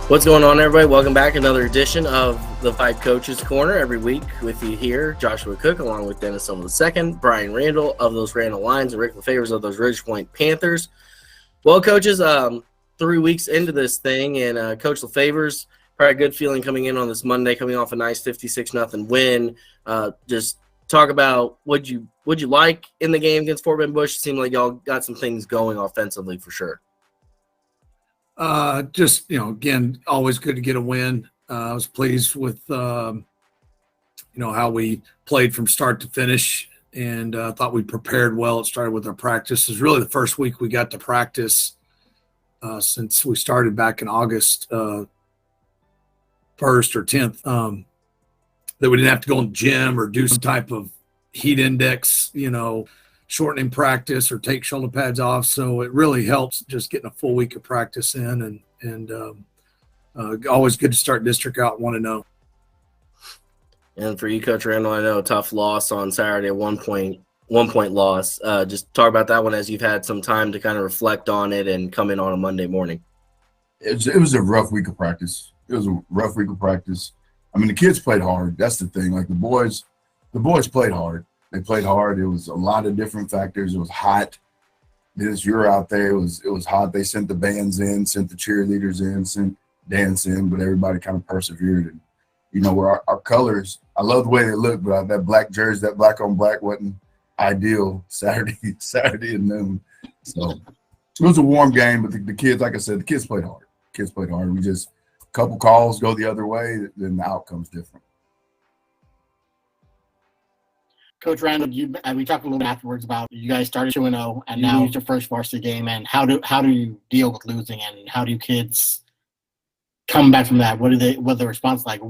What's going on, everybody? Welcome back. Another edition of the VYPE Coaches Corner every week with you here. Joshua Cook along with Dennis Silva II, Brian Randle of those Randle Lions, and Rick LaFavers of those Ridgepoint Panthers. Well, coaches, 3 weeks into this thing, and Coach LaFavers, probably a good feeling coming in on this Monday, coming off a nice 56-0 win. Just talk about what you like in the game against Fort Bend Bush. It seemed like y'all got some things going offensively for sure. Again, always good to get a win. I was pleased with, how we played from start to finish, and I thought we prepared well. It started with our practice. It was really the first week we got to practice since we started back in August 1st or 10th, that we didn't have to go in the gym or do some type of heat index, shortening practice or take shoulder pads off. So it really helps just getting a full week of practice in, and always good to start district out 1-0. And for you, Coach Randle, I know a tough loss on Saturday, a 1 point loss. Just talk about that one as you've had some time to kind of reflect on it and come in on a Monday morning. It was a rough week of practice. I mean, the kids played hard. That's the thing. Like the boys played hard. They played hard. It was a lot of different factors. It was hot. You're out there. It was hot. They sent the bands in, sent the cheerleaders in, sent dance in, but everybody kind of persevered. And, where our colors, I love the way they look, but that black jersey, that black on black wasn't ideal Saturday at noon. So it was a warm game, but the kids, like I said, the kids played hard. We just a couple calls go the other way, then the outcome's different. Coach Randle, we talked a little bit afterwards about you guys started 2-0, and now it's your first varsity game. And how do you deal with losing, and how do kids come back from that? What the response like?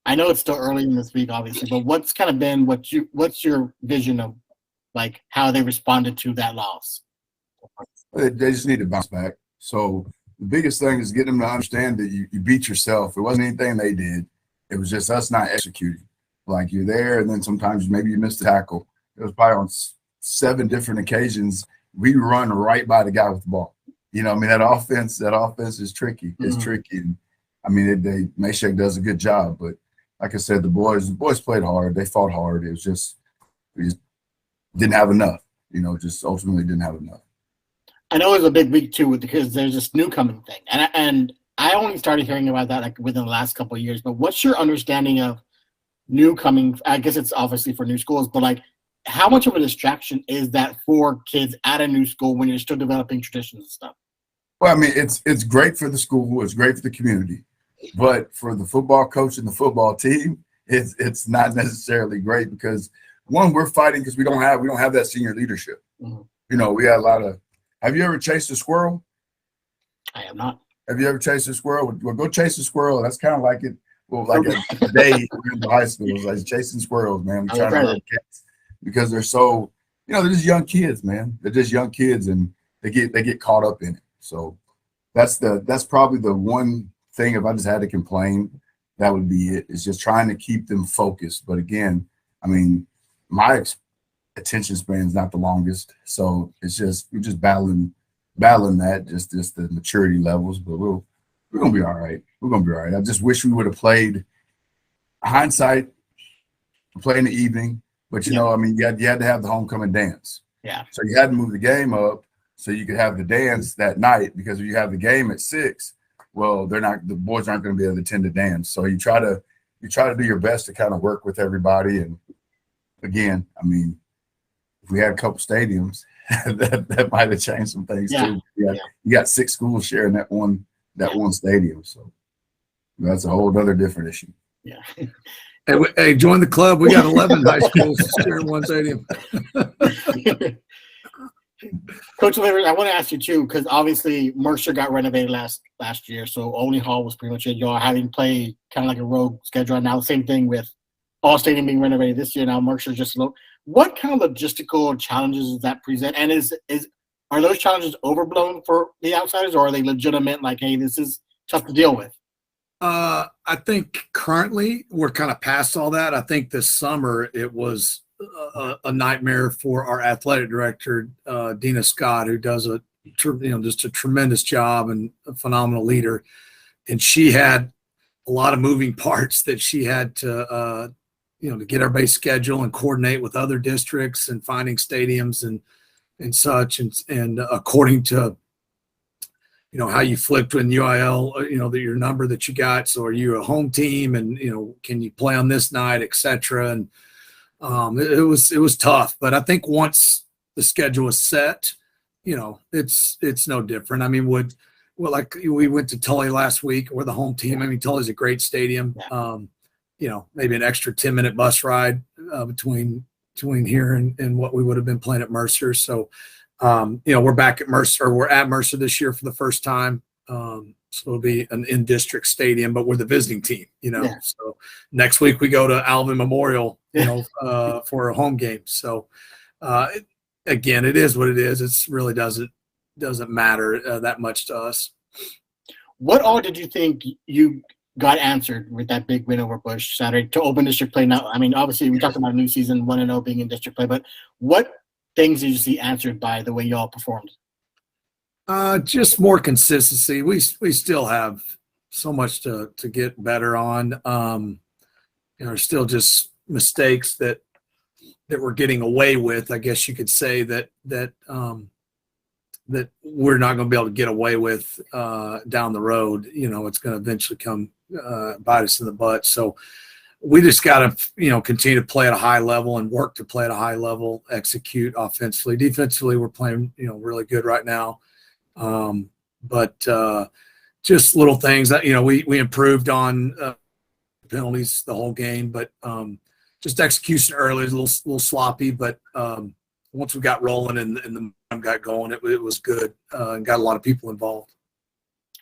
I know it's still early in this week, obviously, but what's kind of been what's your vision of like how they responded to that loss? They just need to bounce back. So the biggest thing is getting them to understand that you beat yourself. It wasn't anything they did. It was just us not executing. Like you're there, and then sometimes maybe you missed a tackle. It was probably on 7 different occasions we run right by the guy with the ball. That offense is tricky. It's tricky. And, Mayshek does a good job, but like I said, the boys played hard. They fought hard. It was just we just didn't have enough. Just ultimately didn't have enough. I know it was a big week too because there's this new coming thing, and I only started hearing about that like within the last couple of years. But what's your understanding of new coming? I guess it's obviously for new schools, but like how much of a distraction is that for kids at a new school when you're still developing traditions and stuff? Well, it's great for the school, it's great for the community, but for the football coach and the football team, it's not necessarily great because one, we're fighting because we don't have that senior leadership. Mm-hmm. We got a lot of. Have you ever chased a squirrel? I have not. Have you ever chased a squirrel? Well, go chase a squirrel. That's kind of like it. Well, like a day in high school, it was like chasing squirrels, man. We're trying to run cats because they're so, they're just young kids, man. They're just young kids, and they get caught up in it. So that's probably the one thing. If I just had to complain, that would be it. It's just trying to keep them focused. But again, my attention span is not the longest, so we're just battling that, just the maturity levels. But we're gonna be all right. I just wish we would have played. Hindsight, play in the evening, but you had to have the homecoming dance. Yeah. So you had to move the game up so you could have the dance that night, because if you have the game at 6, well, the boys aren't going to be able to attend the dance. So you try to do your best to kind of work with everybody. And again, if we had a couple stadiums, that might have changed some things too. You got 6 schools sharing that one stadium, so that's a whole other different issue. Yeah. Hey, join the club. We got 11 high schools sharing one stadium. Coach LaFavers, I want to ask you too, because obviously Mercer got renovated last year, so Olney Hall was pretty much it. Y'all having played kind of like a rogue schedule. Now the same thing with All Stadium being renovated this year. Now Mercer's just low. What kind of logistical challenges does that present? And are those challenges overblown for the outsiders, or are they legitimate? Like, hey, this is tough to deal with. I think currently we're kind of past all that. I think this summer it was a nightmare for our athletic director, Dina Scott, who does just a tremendous job and a phenomenal leader. and she had a lot of moving parts that she had to, to get everybody's schedule and coordinate with other districts and finding stadiums and such. And according to, how you flipped in UIL, your number that you got. So are you a home team and, can you play on this night, et cetera. And it was tough, but I think once the schedule is set, it's no different. I mean, like we went to Tully last week. We're the home team. I mean, Tully's a great stadium. Maybe an extra 10-minute bus ride between here and what we would have been playing at Mercer. So, we're back at Mercer, or we're at Mercer this year for the first time. So it'll be an in-district stadium, but we're the visiting team, So next week we go to Alvin Memorial, for a home game. So, again, it is what it is. It really doesn't matter that much to us. What all did you think you got answered with that big win over Bush Saturday to open district play? Now, I mean, obviously we talked about a new season, 1-0 being in district play, but what things did you see answered by the way y'all performed? Just more consistency. We still have so much to get better on. There's still just mistakes that we're getting away with. I guess you could say that we're not going to be able to get away with down the road. It's going to eventually come bite us in the butt. So we just got to, continue to play at a high level and work to play at a high level, execute offensively. Defensively, we're playing, really good right now. But just little things that, we improved on penalties the whole game, but just execution early is a little sloppy, but once we got rolling and the momentum got going, it was good and got a lot of people involved.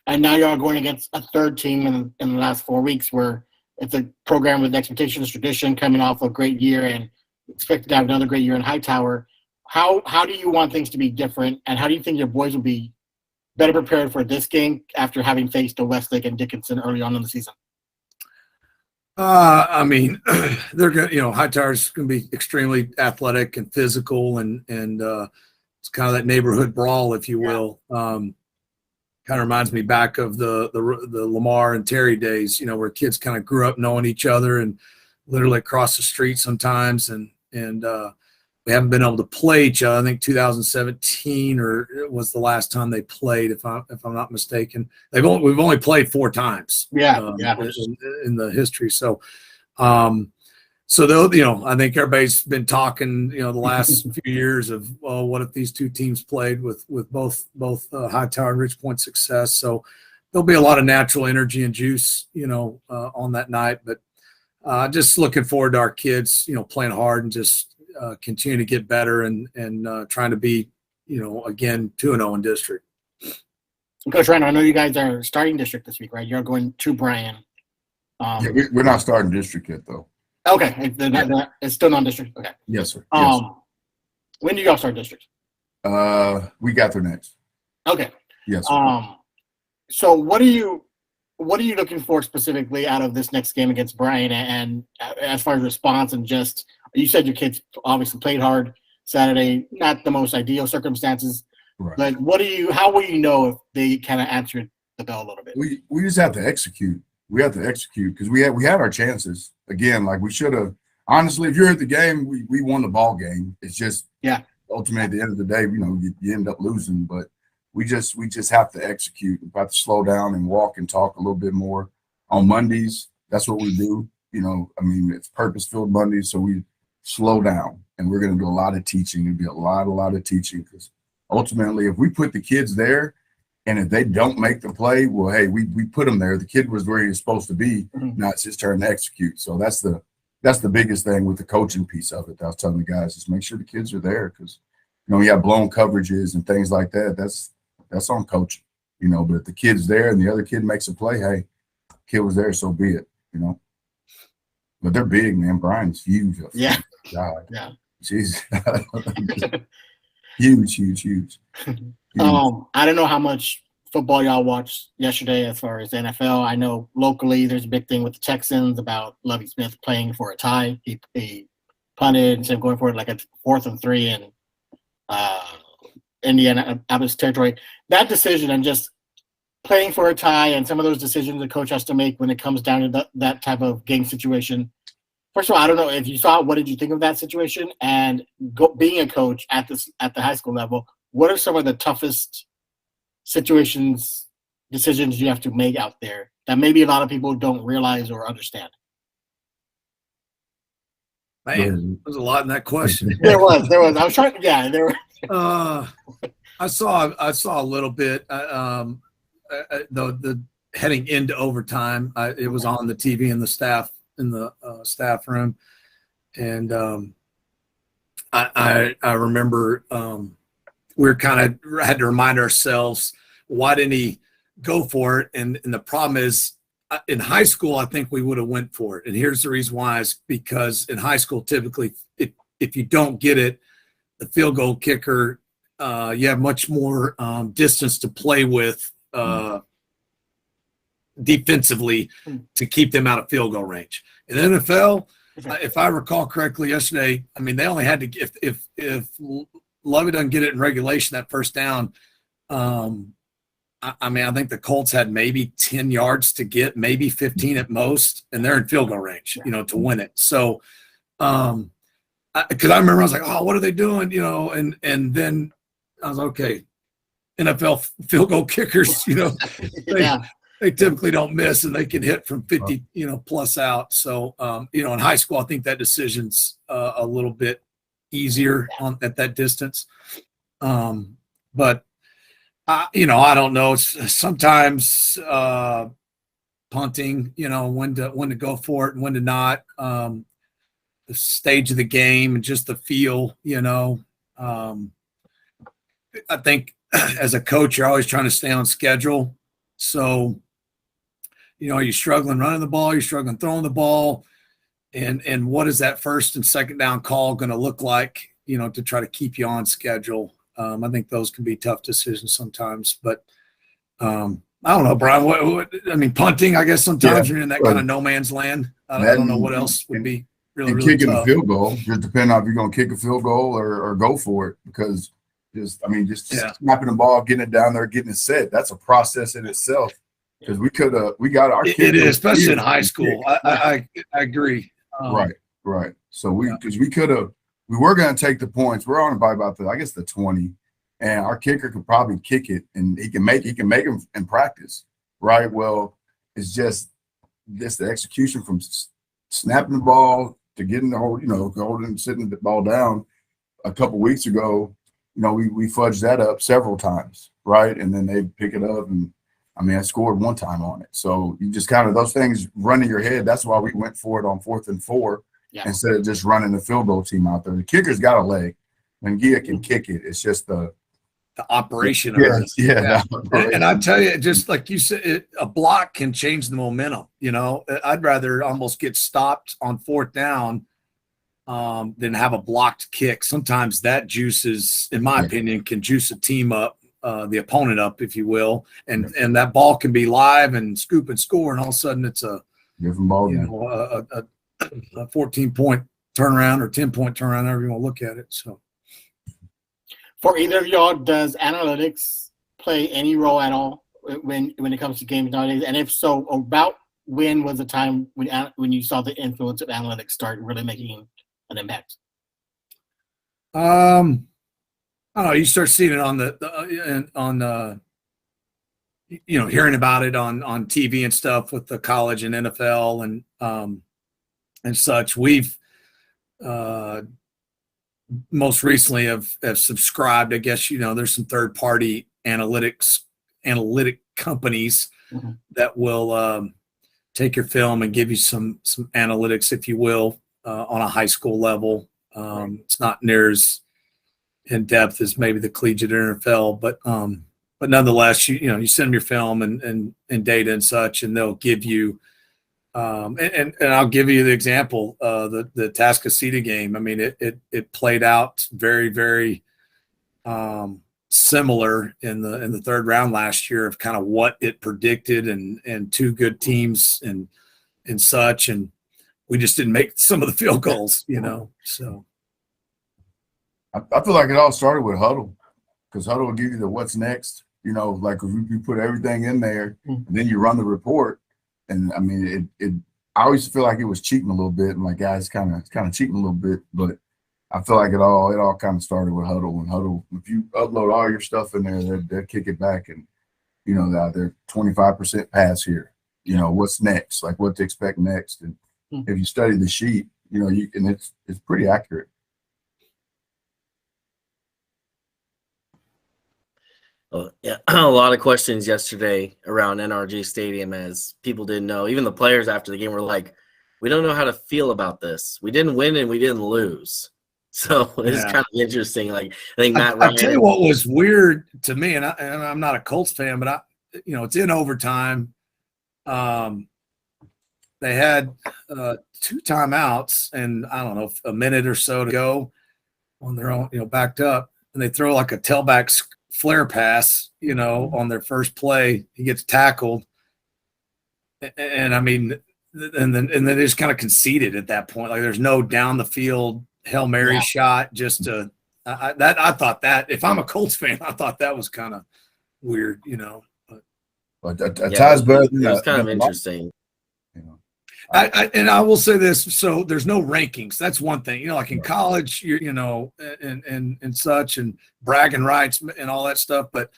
And now y'all going against a third team in the last 4 weeks where it's a program with expectations, tradition, coming off a great year and expected to have another great year in Hightower. How do you want things to be different, and how do you think your boys will be better prepared for this game after having faced the Westlake and Dickinson early on in the season? I mean, they're going to, Hightower's going to be extremely athletic and physical, and it's kind of that neighborhood brawl, if you will. Kind of reminds me back of the Lamar and Terry days, where kids kind of grew up knowing each other and literally across the street sometimes, and we haven't been able to play each other. I think 2017 was the last time they played, if I'm not mistaken. We've only played 4 times. In the history. So, though, I think everybody's been talking, the last few years of, well, what if these two teams played with both Hightower and Rich Point success? So there'll be a lot of natural energy and juice, on that night. But just looking forward to our kids, playing hard and just continue to get better and trying to be, again, 2-0 in district. Coach Randle, I know you guys are starting district this week, right? You're going to Bryan. We're not starting district yet, though. Okay, it's still non-district. Okay. Yes, sir. When do y'all start district? We got there next. Okay. Yes. Sir. So what are you looking for specifically out of this next game against Bryan? And as far as response, and just, you said your kids obviously played hard Saturday, not the most ideal circumstances. Right. But how will you know if they kind of answered the bell a little bit? We just have to execute. We have to execute because we had our chances. Again, like we should have. Honestly, if you're at the game, we won the ball game. It's just ultimately at the end of the day, you end up losing. But we just have to execute. We have to slow down and walk and talk a little bit more. On Mondays, that's what we do. It's purpose-filled Mondays, so we slow down, and we're going to do a lot of teaching. It'll be a lot of teaching because ultimately, if we put the kids there, and if they don't make the play, well, hey, we put them there. The kid was where he was supposed to be. Mm-hmm. Now it's his turn to execute. So that's the biggest thing with the coaching piece of it. I was telling the guys, just make sure the kids are there because, we have blown coverages and things like that. That's on coaching, But if the kid's there and the other kid makes a play, hey, kid was there, so be it, But they're big, man. Bryan's huge. Yeah. God. Yeah. Jeez. Huge. I don't know how much football y'all watched yesterday as far as NFL. I know locally there's a big thing with the Texans about Lovie Smith playing for a tie. He punted instead of going for it like a 4th and 3 in Indianapolis territory. That decision, and just playing for a tie and some of those decisions the coach has to make when it comes down to that type of game situation. First of all, I don't know if you saw it, what did you think of that situation? And being a coach at the high school level, what are some of the toughest decisions you have to make out there that maybe a lot of people don't realize or understand? Man, there's a lot in that question. There was. I was trying. Yeah, there were. I saw a little bit. The heading into overtime, it was on the TV in the staff staff room, and I remember we were kind of had to remind ourselves, why didn't he go for it? And the problem is, in high school, I think we would have went for it. And here's the reason why: is because in high school, typically, if you don't get it, the field goal kicker, you have much more distance to play with defensively to keep them out of field goal range. In the NFL, if I recall correctly yesterday, I mean, they only had to if Lovey doesn't get it in regulation, that first down, I mean, I think the Colts had maybe 10 yards to get, maybe 15 at most, and they're in field goal range, to win it. So, because I remember I was like, oh, what are they doing? And then I was okay. NFL field goal kickers, they typically don't miss, and they can hit from 50, plus out. So, in high school, I think that decision's a little bit easier at that distance. But I don't know. It's sometimes punting, when to go for it and when to not. The stage of the game and just the feel, I think as a coach, you're always trying to stay on schedule. So, are you struggling running the ball? You're struggling throwing the ball, and what is that first and second down call going to look like? To try to keep you on schedule. I think those can be tough decisions sometimes, but I don't know, Brian. What I mean, punting. I guess sometimes you're in that kind of no man's land. I don't know what else would be really kicking tough. a field goal. Just depending on if you're going to kick a field goal or go for it, because snapping the ball, getting it down there, getting it set. That's a process in itself. Because we got our kids. It is, especially in high school. I agree. Right. So we were going to take the points. We're on by about the 20, and our kicker could probably kick it, and he can make them in practice, right? Well, it's just the execution from snapping the ball to getting the whole, holding, sitting the ball down. A couple weeks ago, we fudged that up several times, right? And then they pick it up, and I scored one time on it. So you just kind of those things run in your head. That's why we went for it on 4th and 4. Yeah. Instead of just running the field goal team out there. The kicker's got a leg. When Gia can kick it, it's just the operation of it. Yeah. And I tell you, just like you said, a block can change the momentum. I'd rather almost get stopped on 4th down than have a blocked kick. Sometimes that juices, in my opinion, can juice a team up, the opponent up, if you will. And that ball can be live and scoop and score, and all of a sudden it's a different ball. A 14-point turnaround or 10-point turnaround, however you want to look at it. So, for either of y'all, does analytics play any role at all when it comes to games nowadays? And if so, about when was the time when you saw the influence of analytics start really making an impact? I don't know. You start seeing it on hearing about it on TV and stuff with the college and NFL and such. We've most recently have subscribed. I guess there's some third-party analytic companies that will take your film and give you some analytics, if you will, on a high school level. It's not near as in depth as maybe the collegiate or NFL, but nonetheless, you send them your film and data and such, and they'll give you. And I'll give you the example, the Tascasita game. I mean, it played out very, very similar in the third round last year of kind of what it predicted, and two good teams and such, and we just didn't make some of the field goals, So I feel like it all started with Huddle, because Huddle will give you the what's next. You know, like if you put everything in there and then you run the report, and I mean, I always feel like it was cheating a little bit, and like guys kind of cheating a little bit, but I feel like it all kind of started with Huddle. And Huddle, if you upload all your stuff in there, they'll kick it back, and you know they're 25% pass here. You know what's next, like what to expect next, and if you study the sheet, you know you can. It's pretty accurate. Well, yeah, a lot of questions yesterday around NRG Stadium as people didn't know. Even the players after the game were like, "We don't know how to feel about this. We didn't win and we didn't lose." So it's kind of interesting. Like I think Matt Ryan. I'll tell you what was weird to me, and I'm not a Colts fan, but it's in overtime. They had 2 timeouts, and I don't know, a minute or so to go on their own, backed up, and they throw like a tailback flare pass, on their first play. He gets tackled, and I mean, and then they just kind of conceded at that point. Like there's no down the field Hail Mary shot. Just I thought that if I'm a Colts fan, I thought that was kind of weird, But ties better than it was kind of interesting. I will say this: so there's no rankings. That's one thing. Like in college, and such, and bragging rights and all that stuff. But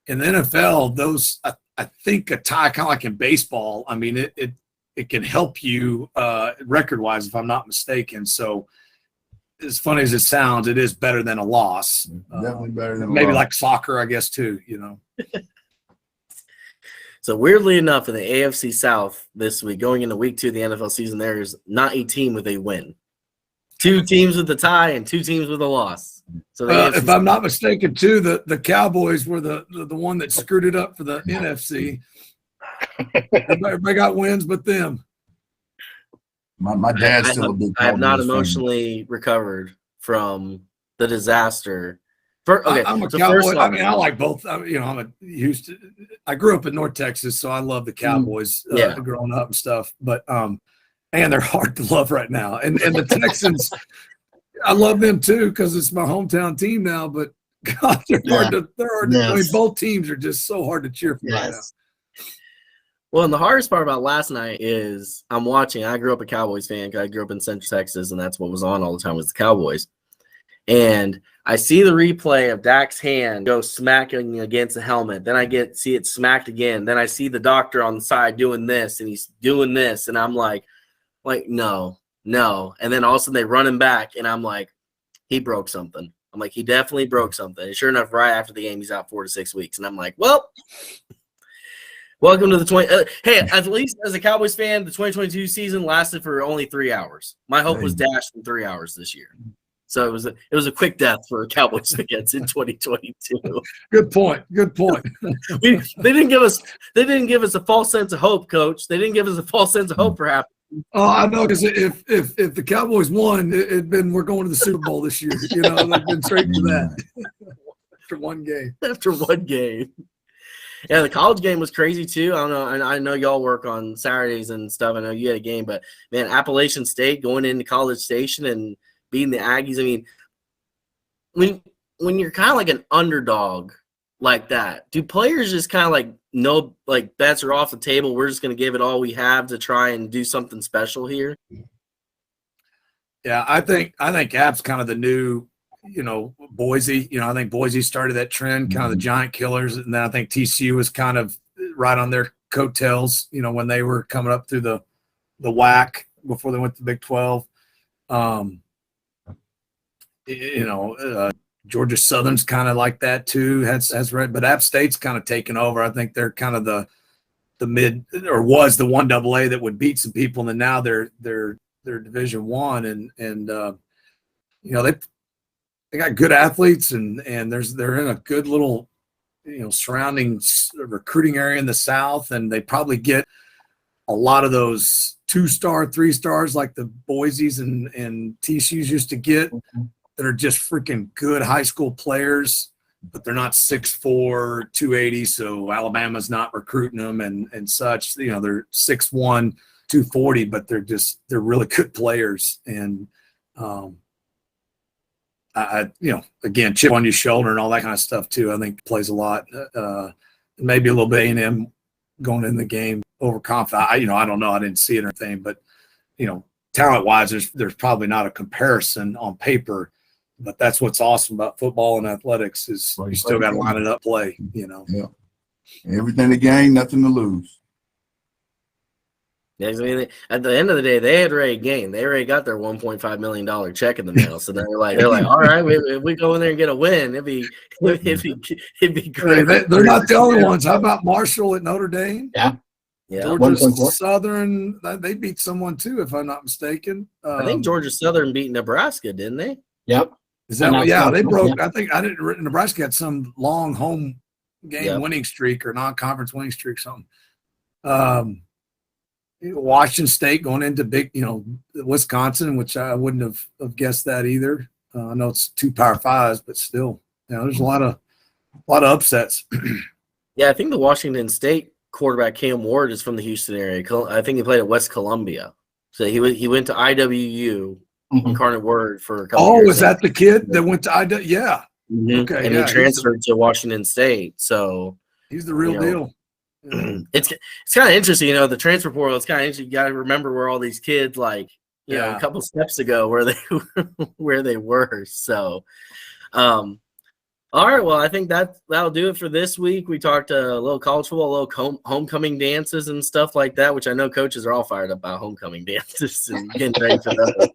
in the NFL, those I think a tie, kind of like in baseball. I mean, it can help you record wise, if I'm not mistaken. So as funny as it sounds, it is better than a loss. Definitely better than maybe a loss. like soccer, I guess too. So weirdly enough, in the AFC South this week, going into week 2 of the NFL season, there is not a team with a win. 2 teams with a tie and 2 teams with a loss. So if I'm not mistaken, too, the Cowboys were the one that screwed it up for the NFC. Everybody got wins, but them. My dad's still a big. I have not emotionally recovered from the disaster. I'm a Cowboy. I mean, I like both. I'm a Houston. I grew up in North Texas, so I love the Cowboys growing up and stuff. But and they're hard to love right now. And the Texans, I love them too because it's my hometown team now. But God, they're hard to. I mean, both teams are just so hard to cheer for right now. Well, and the hardest part about last night is I'm watching. I grew up a Cowboys fan because I grew up in Central Texas, and that's what was on all the time was the Cowboys. And I see the replay of Dak's hand go smacking against the helmet. Then I see it smacked again. Then I see the doctor on the side doing this, and he's doing this. And I'm like, no. And then all of a sudden they run him back, and I'm like, he broke something. I'm like, he definitely broke something. And sure enough, right after the game, he's out 4 to 6 weeks. And I'm like, well, welcome to the 20. Hey, at least as a Cowboys fan, the 2022 season lasted for only 3 hours. My hope was dashed in 3 hours this year. So it was a quick death for Cowboys fans in 2022. Good point. They didn't give us a false sense of hope, Coach. They didn't give us a false sense of hope, perhaps. Oh, I know, because if the Cowboys won, it'd been we're going to the Super Bowl this year. They've been straight to that after one game. Yeah, the college game was crazy too. I don't know, and I know y'all work on Saturdays and stuff. I know you had a game, but man, Appalachian State going into College Station and beating the Aggies. I mean, when you're kind of like an underdog like that, do players just kind of like know, like, bets are off the table, we're just going to give it all we have to try and do something special here? Yeah, I think App's kind of the new, Boise. I think Boise started that trend, kind of the giant killers, and then I think TCU was kind of right on their coattails, when they were coming up through the WAC before they went to Big 12. Georgia Southern's kind of like that too. Has read, but App State's kind of taken over. I think they're kind of the mid, or was the 1AA that would beat some people, and then now they're Division I, and they got good athletes, and they're in a good little surrounding recruiting area in the South, and they probably get a lot of those 2-star, 3-stars like the Boise's and TCU's used to get, that are just freaking good high school players, but they're not 6'4", 280. So Alabama's not recruiting them and such. They're 6'1", 240, but they're really good players. And again, chip on your shoulder and all that kind of stuff too. I think plays a lot. Maybe a little bit A&M going in the game overconfident. I don't know. I didn't see it or anything, but talent wise, there's probably not a comparison on paper. But that's what's awesome about football and athletics is you still got to line it up, play. Yeah. Everything to gain, nothing to lose. Yeah, I mean, at the end of the day, they had already gained. They already got their $1.5 million check in the mail. So they're like, all right, if we go in there and get a win, it'd be great. They're not the only ones. How about Marshall at Notre Dame? Yeah. Georgia Southern, they beat someone too, if I'm not mistaken. I think Georgia Southern beat Nebraska, didn't they? Yep. Is that what? Yeah, they broke. I think Nebraska had some long home game winning streak or non-conference winning streak, something. Washington State going into big, Wisconsin, which I wouldn't have guessed that either. I know it's 2 Power 5s, but still, there's a lot of upsets. Yeah, I think the Washington State quarterback Cam Ward is from the Houston area. I think he played at West Columbia, so he went to IWU. Incarnate Word for a couple years. Is that the kid that went to IW? Yeah. Mm-hmm. Okay. And he transferred to Washington State. So he's the real deal. It's kind of interesting, the transfer portal. It's kind of interesting. You got to remember where all these kids, a couple steps ago, where they were. So, all right. Well, I think that'll do it for this week. We talked a little college football, a little homecoming dances and stuff like that, which I know coaches are all fired up about homecoming dances and getting ready for those.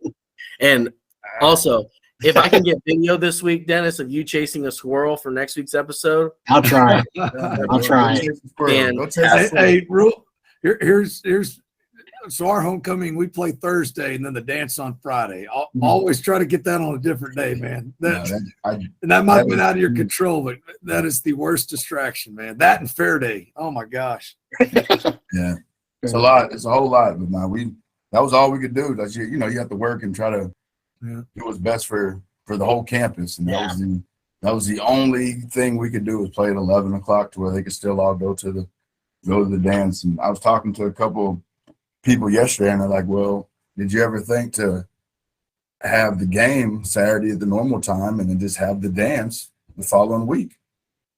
And also, if I can get video this week, Dennis, of you chasing a squirrel for next week's episode, I'll try. I'll try. And hey, here's so our homecoming, we play Thursday and then the dance on Friday. I'll always try to get that on a different day, man. And that might have been out of your control, but that is the worst distraction, man. That and Fair Day. Oh my gosh. Yeah, it's a lot. It's a whole lot. But now that was all we could do. That's you have to work and try to do what's best for the whole campus, and that was the only thing we could do was play at 11 o'clock to where they could still all go to the dance. And I was talking to a couple people yesterday, and they're like, "Well, did you ever think to have the game Saturday at the normal time and then just have the dance the following week?"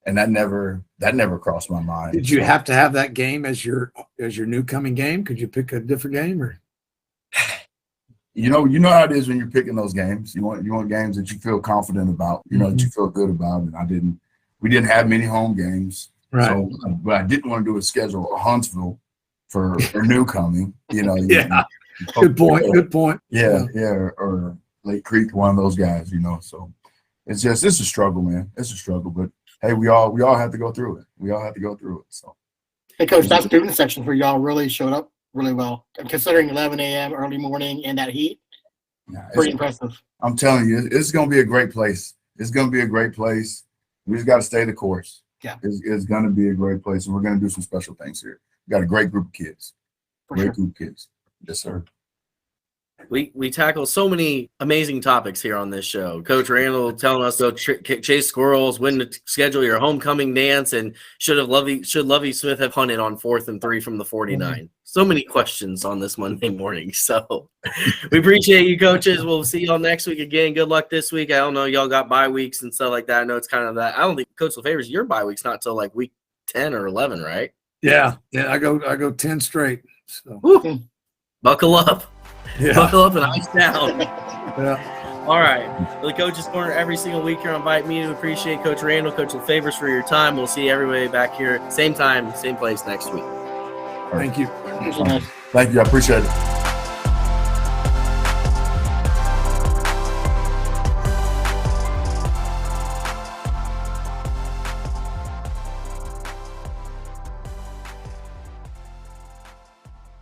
And that never crossed my mind. Did you have to have that game as your new coming game? Could you pick a different game or? You know how it is when you're picking those games. You want games that you feel confident about, that you feel good about. And we didn't have many home games. Right. So, but I didn't want to do a schedule of Huntsville for new coming, Yeah. Good point. Yeah. Or Lake Creek, one of those guys, So it's a struggle, man. It's a struggle, but hey, we all have to go through it. So. Hey, Coach, that student section for y'all really showed up really well, considering 11 a.m. early morning and that heat. Pretty impressive. I'm telling you, it's going to be a great place. It's going to be a great place. We just got to stay the course. Yeah, it's going to be a great place, and we're going to do some special things here. We got a great group of kids. Group of kids. Yes, sir. We tackle so many amazing topics here on this show. Coach Randle telling us to chase squirrels, when to schedule your homecoming dance, and should Lovie Smith have hunted on 4th and 3 from the 49? So many questions on this Monday morning. So we appreciate you, coaches. We'll see y'all next week again. Good luck this week. I don't know, y'all got bye weeks and stuff like that. I know it's kind of that. I don't think Coach LaFavers, your bye week's not till like week 10 or 11, right? Yeah. I go 10 straight. So buckle up. Yeah. Buckle up and ice down. Yeah. All right. For the Coach's Corner every single week here on VYPE Media. We appreciate Coach Randle, Coach LaFavers for your time. We'll see everybody back here, same time, same place next week. Thank you. Thank you. I appreciate it.